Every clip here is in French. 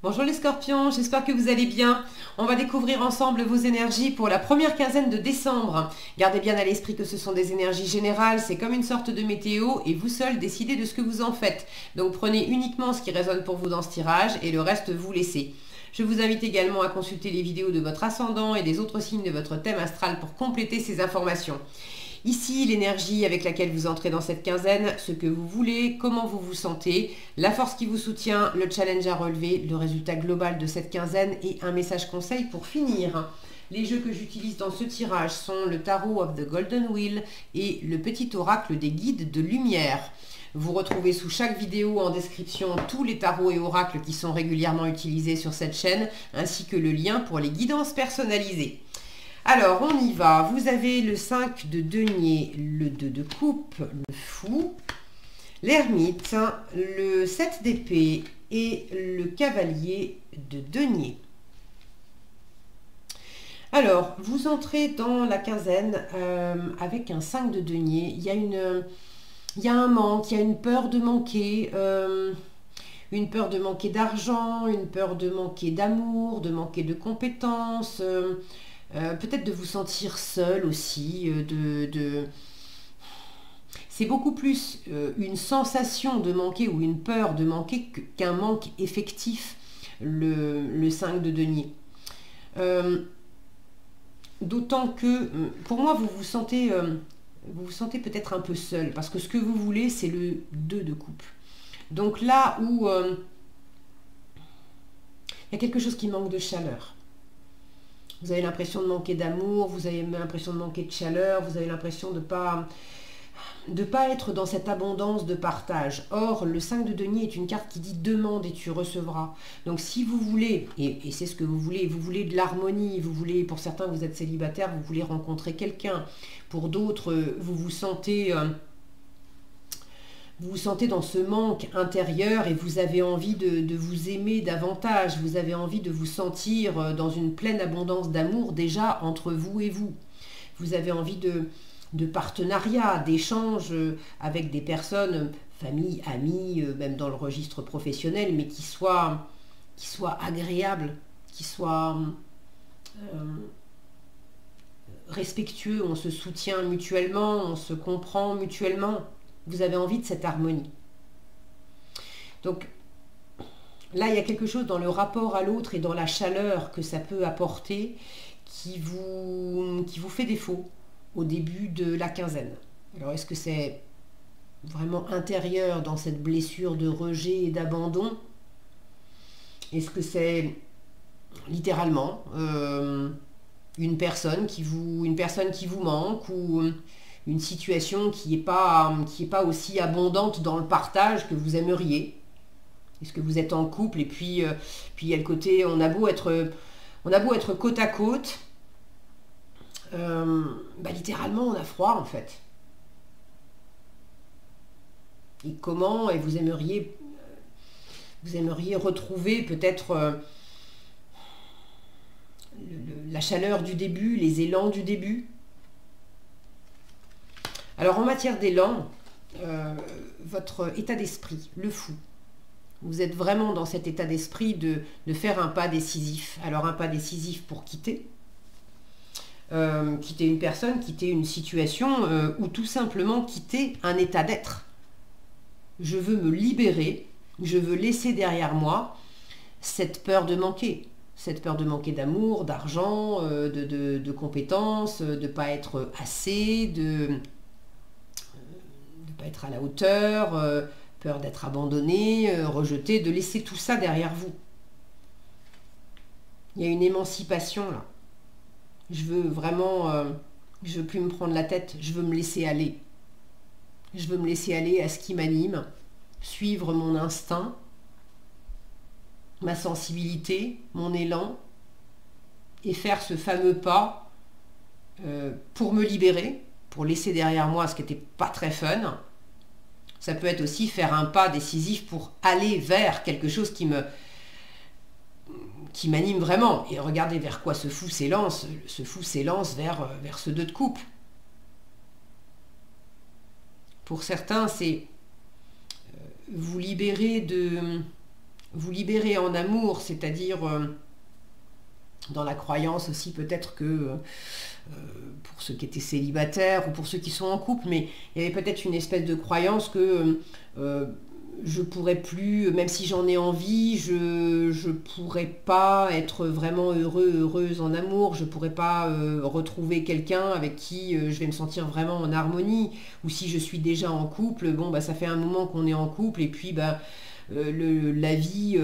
Bonjour les scorpions, j'espère que vous allez bien. On va découvrir ensemble vos énergies pour la première quinzaine de décembre. Gardez bien à l'esprit que ce sont des énergies générales, c'est comme une sorte de météo et vous seul décidez de ce que vous en faites. Donc prenez uniquement ce qui résonne pour vous dans ce tirage et le reste vous laissez. Je vous invite également à consulter les vidéos de votre ascendant et des autres signes de votre thème astral pour compléter ces informations. Ici, l'énergie avec laquelle vous entrez dans cette quinzaine, ce que vous voulez, comment vous vous sentez, la force qui vous soutient, le challenge à relever, le résultat global de cette quinzaine et un message conseil pour finir. Les jeux que j'utilise dans ce tirage sont le Tarot of the Golden Wheel et le petit oracle des guides de lumière. Vous retrouvez sous chaque vidéo en description tous les tarots et oracles qui sont régulièrement utilisés sur cette chaîne, ainsi que le lien pour les guidances personnalisées. Alors, on y va. Vous avez le 5 de denier, le 2 de coupe, le fou, l'ermite, le 7 d'épée et le cavalier de denier. Alors, vous entrez dans la quinzaine avec un 5 de denier. Il y a un manque, il y a une peur de manquer. Une peur de manquer d'argent, une peur de manquer d'amour, de manquer de compétences. Peut-être de vous sentir seul aussi, c'est beaucoup plus une sensation de manquer ou une peur de manquer qu'un manque effectif, le 5 de denier. D'autant que, pour moi, vous vous sentez peut-être un peu seul, parce que ce que vous voulez, c'est le 2 de coupe. Donc là où il y a quelque chose qui manque de chaleur. Vous avez l'impression de manquer d'amour, vous avez l'impression de manquer de chaleur, vous avez l'impression de pas être dans cette abondance de partage. Or, le 5 de denier est une carte qui dit demande et tu recevras. Donc si vous voulez, et c'est ce que vous voulez de l'harmonie, vous voulez, pour certains vous êtes célibataire, vous voulez rencontrer quelqu'un, pour d'autres vous vous sentez dans ce manque intérieur et vous avez envie de vous aimer davantage, vous avez envie de vous sentir dans une pleine abondance d'amour déjà entre vous et vous. Vous avez envie de partenariat, d'échange avec des personnes, famille, amis, même dans le registre professionnel, mais qui soient agréables, qui soient respectueux, on se soutient mutuellement, on se comprend mutuellement. Vous avez envie de cette harmonie. Donc là, il y a quelque chose dans le rapport à l'autre et dans la chaleur que ça peut apporter qui vous fait défaut au début de la quinzaine. Alors, est-ce que c'est vraiment intérieur dans cette blessure de rejet et d'abandon? Est-ce que c'est littéralement une personne qui vous manque ou une situation qui n'est pas aussi abondante dans le partage que vous aimeriez? Est-ce que vous êtes en couple et puis il y a le côté, on a beau être côte à côte, littéralement on a froid en fait. Et comment, et vous aimeriez retrouver peut-être la chaleur du début, les élans du début. Alors en matière d'élan, votre état d'esprit, le fou, vous êtes vraiment dans cet état d'esprit de faire un pas décisif. Alors un pas décisif pour quitter une personne, quitter une situation ou tout simplement quitter un état d'être. Je veux me libérer, je veux laisser derrière moi cette peur de manquer. Cette peur de manquer d'amour, d'argent, de compétences, de ne pas être assez, de pas être à la hauteur, peur d'être abandonné, rejeté, de laisser tout ça derrière vous. Il y a une émancipation là. Je veux vraiment, je veux plus me prendre la tête, je veux me laisser aller. Je veux me laisser aller à ce qui m'anime, suivre mon instinct, ma sensibilité, mon élan, et faire ce fameux pas pour me libérer, pour laisser derrière moi ce qui n'était pas très fun. Ça peut être aussi faire un pas décisif pour aller vers quelque chose qui m'anime vraiment. Et regardez vers quoi ce fou s'élance. Ce fou s'élance vers ce 2 de coupe. Pour certains, c'est vous libérer vous libérer en amour, c'est-à-dire dans la croyance aussi peut-être que pour ceux qui étaient célibataires ou pour ceux qui sont en couple, mais il y avait peut-être une espèce de croyance que je pourrais plus, même si j'en ai envie, je pourrais pas être vraiment heureuse en amour, je pourrais pas retrouver quelqu'un avec qui je vais me sentir vraiment en harmonie, ou si je suis déjà en couple, bon bah ça fait un moment qu'on est en couple et puis bah la vie,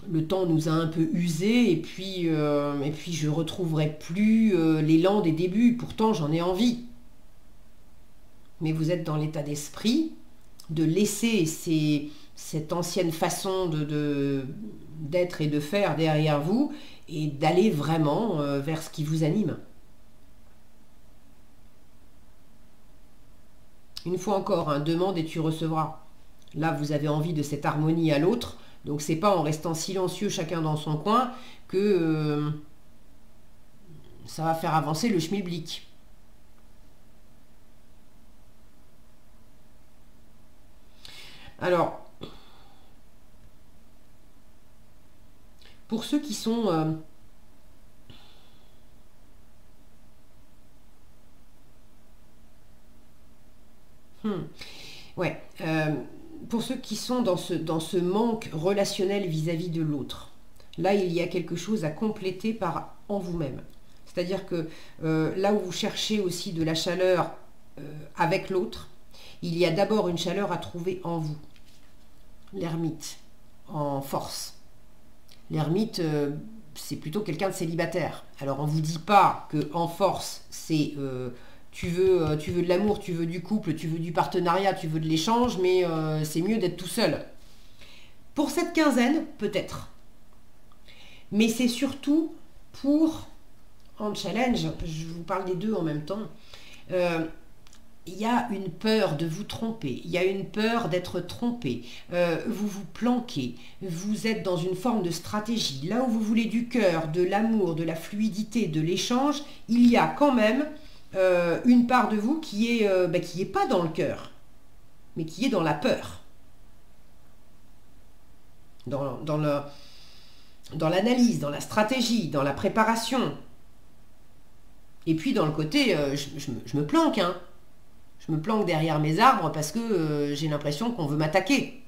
le temps nous a un peu usé et puis je retrouverai plus l'élan des débuts, pourtant j'en ai envie. Mais vous êtes dans l'état d'esprit de laisser cette ancienne façon d'être et de faire derrière vous et d'aller vraiment vers ce qui vous anime. Une fois encore, hein, demande et tu recevras. Là, vous avez envie de cette harmonie à l'autre, donc c'est pas en restant silencieux chacun dans son coin que ça va faire avancer le schmilblick. Alors, pour ceux qui sont ouais, pour ceux qui sont dans ce manque relationnel vis-à-vis de l'autre, là, il y a quelque chose à compléter en vous-même. C'est-à-dire que là où vous cherchez aussi de la chaleur avec l'autre, il y a d'abord une chaleur à trouver en vous. L'ermite, en force. L'ermite, c'est plutôt quelqu'un de célibataire. Alors on ne vous dit pas que en force, c'est tu veux de l'amour, tu veux du couple, tu veux du partenariat, tu veux de l'échange, mais c'est mieux d'être tout seul. Pour cette quinzaine, peut-être. Mais c'est surtout pour, en challenge, je vous parle des deux en même temps, il y a une peur de vous tromper, il y a une peur d'être trompé, vous vous planquez, vous êtes dans une forme de stratégie. Là où vous voulez du cœur, de l'amour, de la fluidité, de l'échange, il y a quand même une part de vous qui est pas dans le cœur, mais qui est dans la peur, dans l'analyse, dans la stratégie, dans la préparation. Et puis dans le côté, je me planque, hein. Je me planque derrière mes arbres parce que j'ai l'impression qu'on veut m'attaquer.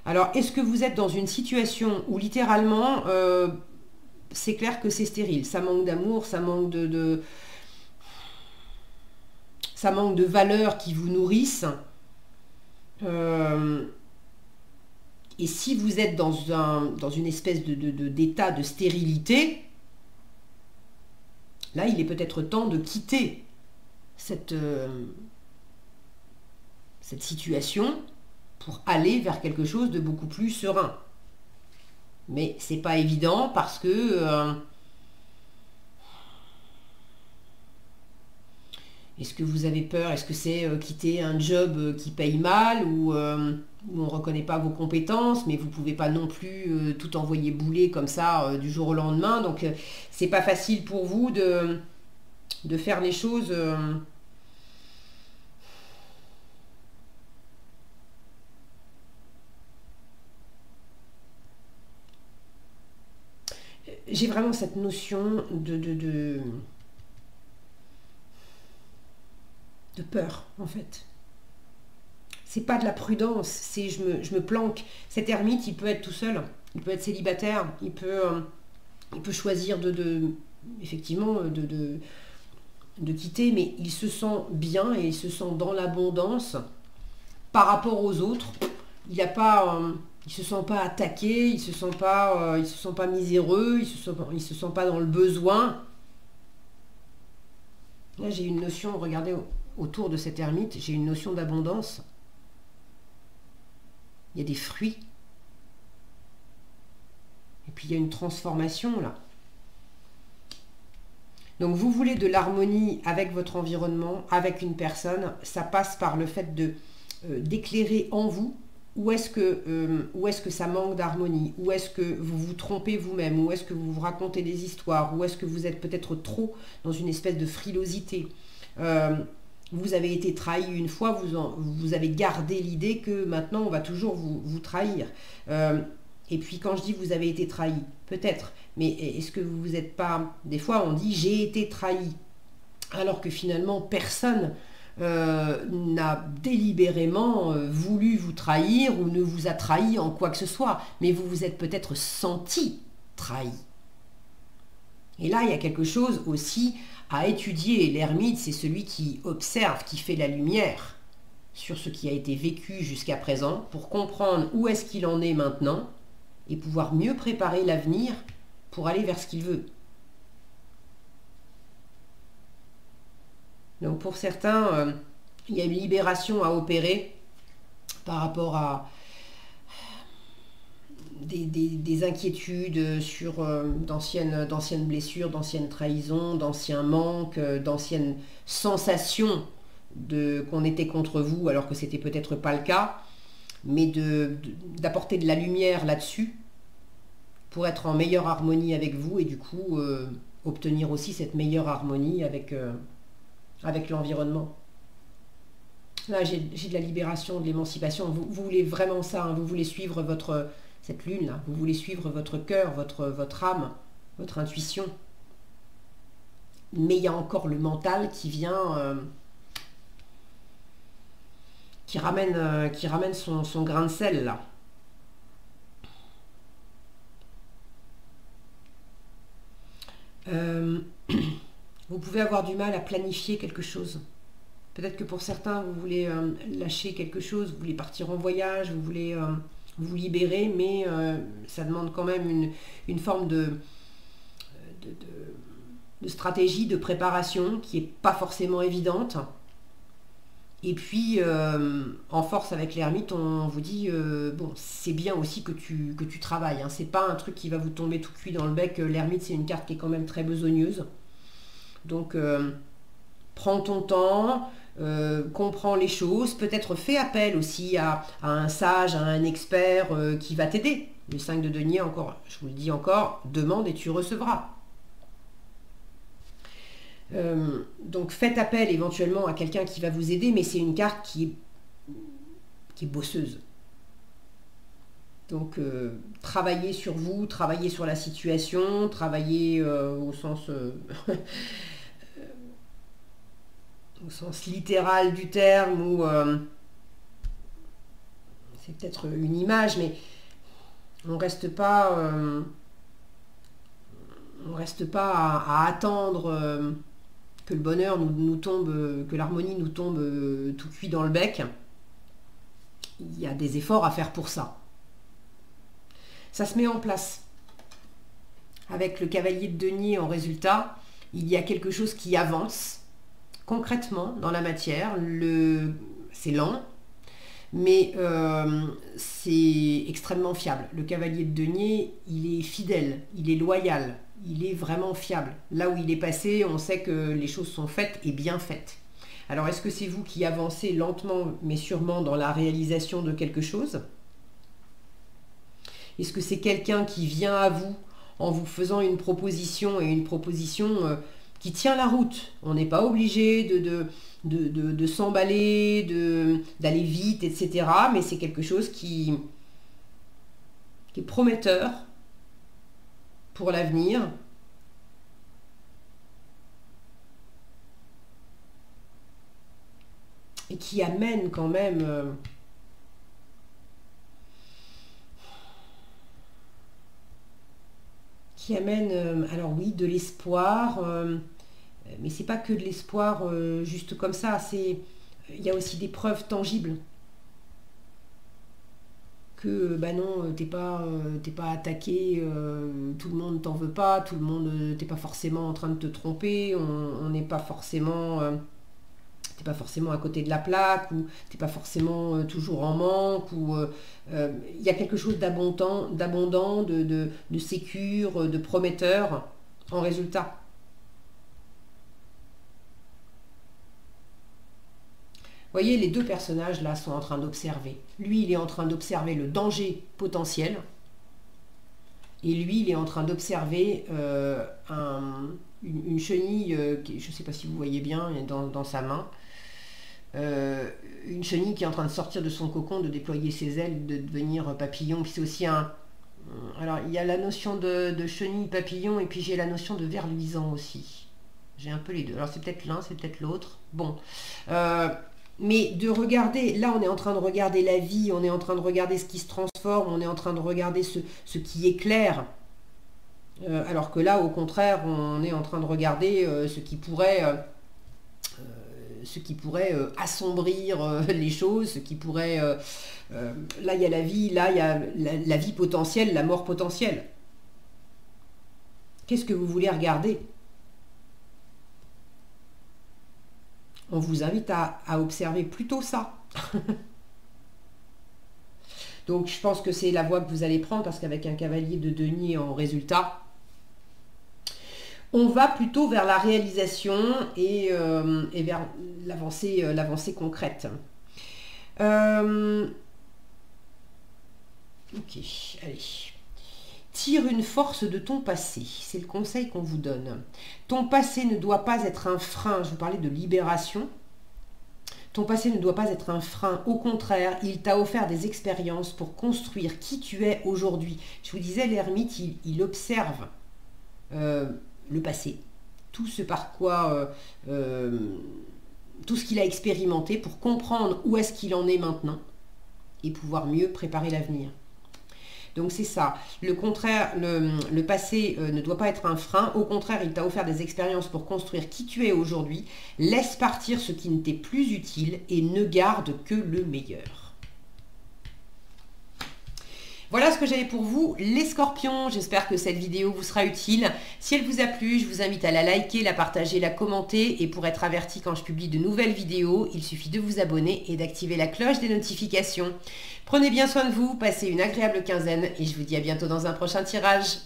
Alors, est-ce que vous êtes dans une situation où littéralement, c'est clair que c'est stérile, ça manque d'amour, ça manque ça manque de valeurs qui vous nourrissent. Et si vous êtes dans une espèce d'état de stérilité, là, il est peut-être temps de quitter cette situation pour aller vers quelque chose de beaucoup plus serein. Mais c'est pas évident parce que est-ce que vous avez peur? Est-ce que c'est quitter un job qui paye mal ou où on ne reconnaît pas vos compétences, mais vous ne pouvez pas non plus tout envoyer bouler comme ça du jour au lendemain. Donc c'est pas facile pour vous de faire les choses j'ai vraiment cette notion de peur en fait. C'est pas de la prudence, c'est je me planque. Cet ermite, il peut être tout seul, il peut être célibataire, il peut choisir effectivement de quitter, mais il se sent bien et il se sent dans l'abondance par rapport aux autres. Il se sent pas attaqué, il se sent pas miséreux, il se sent pas dans le besoin. Là, j'ai une notion, regardez autour de cet ermite, j'ai une notion d'abondance. Il y a des fruits. Et puis il y a une transformation là. Donc vous voulez de l'harmonie avec votre environnement, avec une personne. Ça passe par le fait d'éclairer en vous où est-ce que ça manque d'harmonie, où est-ce que vous vous trompez vous-même, où est-ce que vous vous racontez des histoires, où est-ce que vous êtes peut-être trop dans une espèce de frilosité. vous avez été trahi une fois, vous avez gardé l'idée que maintenant on va toujours vous trahir. Et puis quand je dis vous avez été trahi, peut-être, mais est-ce que vous vous êtes pas... Des fois on dit j'ai été trahi, alors que finalement personne n'a délibérément voulu vous trahir ou ne vous a trahi en quoi que ce soit, mais vous vous êtes peut-être senti trahi. Et là, il y a quelque chose aussi à étudier. L'ermite, c'est celui qui observe, qui fait la lumière sur ce qui a été vécu jusqu'à présent pour comprendre où est-ce qu'il en est maintenant et pouvoir mieux préparer l'avenir pour aller vers ce qu'il veut. Donc pour certains, il y a une libération à opérer par rapport à des inquiétudes sur d'anciennes blessures, d'anciennes trahisons, d'anciens manques, d'anciennes sensations qu'on était contre vous alors que c'était peut-être pas le cas, mais d'apporter de la lumière là-dessus pour être en meilleure harmonie avec vous et du coup obtenir aussi cette meilleure harmonie avec l'environnement. Là, j'ai de la libération, de l'émancipation. Vous voulez vraiment ça, hein, vous voulez suivre cette lune là, vous voulez suivre votre cœur, votre âme, votre intuition. Mais il y a encore le mental qui vient, qui ramène son grain de sel là. Vous pouvez avoir du mal à planifier quelque chose. Peut-être que pour certains, vous voulez lâcher quelque chose, vous voulez partir en voyage, vous voulez vous libérer, mais ça demande quand même une forme de stratégie, de préparation qui n'est pas forcément évidente. Et puis, en force avec l'ermite, on vous dit, bon, c'est bien aussi que tu travailles. Hein. C'est pas un truc qui va vous tomber tout cuit dans le bec. L'ermite, c'est une carte qui est quand même très besogneuse. Donc, prends ton temps, comprends les choses. Peut-être fais appel aussi à un sage, à un expert qui va t'aider. Le 5 de denier, encore, je vous le dis encore, demande et tu recevras. Donc faites appel éventuellement à quelqu'un qui va vous aider, mais c'est une carte qui est bosseuse. Donc travaillez sur vous, travaillez sur la situation, travaillez au sens au sens littéral du terme, ou c'est peut-être une image, mais on reste pas à attendre que le bonheur nous tombe, que l'harmonie nous tombe tout cuit dans le bec. Il y a des efforts à faire pour ça. Ça se met en place. Avec le cavalier de denier en résultat, il y a quelque chose qui avance concrètement dans la matière. C'est lent, mais c'est extrêmement fiable. Le cavalier de denier, il est fidèle, il est loyal, il est vraiment fiable. Là où il est passé, on sait que les choses sont faites et bien faites. Alors, est-ce que c'est vous qui avancez lentement mais sûrement dans la réalisation de quelque chose? Est-ce que c'est quelqu'un qui vient à vous en vous faisant une proposition, et une proposition qui tient la route? On n'est pas obligé de s'emballer, d'aller vite, etc. Mais c'est quelque chose qui est prometteur pour l'avenir. Et qui amène quand même alors oui, de l'espoir, mais c'est pas que de l'espoir juste comme ça, il y a aussi des preuves tangibles que bah non, t'es pas attaqué, tout le monde t'en veut pas, tout le monde, t'es pas forcément en train de te tromper, on n'est pas forcément t'es pas forcément à côté de la plaque, ou t'es pas forcément toujours en manque, ou il y a quelque chose d'abondant, de sécure, de prometteur en résultat. Vous voyez, les deux personnages là sont en train d'observer. Lui, il est en train d'observer le danger potentiel, et lui, il est en train d'observer une chenille, je ne sais pas si vous voyez bien, dans sa main. une chenille qui est en train de sortir de son cocon, de déployer ses ailes, de devenir papillon. Puis c'est aussi un... Alors, il y a la notion de chenille papillon et puis j'ai la notion de ver luisant aussi. J'ai un peu les deux. Alors, c'est peut-être l'un, c'est peut-être l'autre. Bon. Mais de regarder, là, on est en train de regarder la vie, on est en train de regarder ce qui se transforme, on est en train de regarder ce qui éclaire. Alors que là, au contraire, on est en train de regarder ce qui pourrait assombrir les choses, ce qui pourrait... là, il y a la vie, là, il y a la vie potentielle, la mort potentielle. Qu'est-ce que vous voulez regarder? On vous invite à observer plutôt ça. Donc, je pense que c'est la voie que vous allez prendre, parce qu'avec un cavalier de denier en résultat, on va plutôt vers la réalisation et vers l'avancée concrète. Ok, allez. Tire une force de ton passé, c'est le conseil qu'on vous donne. Ton passé ne doit pas être un frein, je vous parlais de libération. Ton passé ne doit pas être un frein, au contraire, il t'a offert des expériences pour construire qui tu es aujourd'hui. Je vous disais, l'ermite, il observe le passé, tout ce par quoi, tout ce qu'il a expérimenté pour comprendre où est-ce qu'il en est maintenant et pouvoir mieux préparer l'avenir. Donc c'est ça, le contraire, le passé ne doit pas être un frein, au contraire il t'a offert des expériences pour construire qui tu es aujourd'hui, laisse partir ce qui ne t'est plus utile et ne garde que le meilleur. Voilà ce que j'avais pour vous, les scorpions. J'espère que cette vidéo vous sera utile. Si elle vous a plu, je vous invite à la liker, la partager, la commenter. Et pour être averti quand je publie de nouvelles vidéos, il suffit de vous abonner et d'activer la cloche des notifications. Prenez bien soin de vous, passez une agréable quinzaine et je vous dis à bientôt dans un prochain tirage.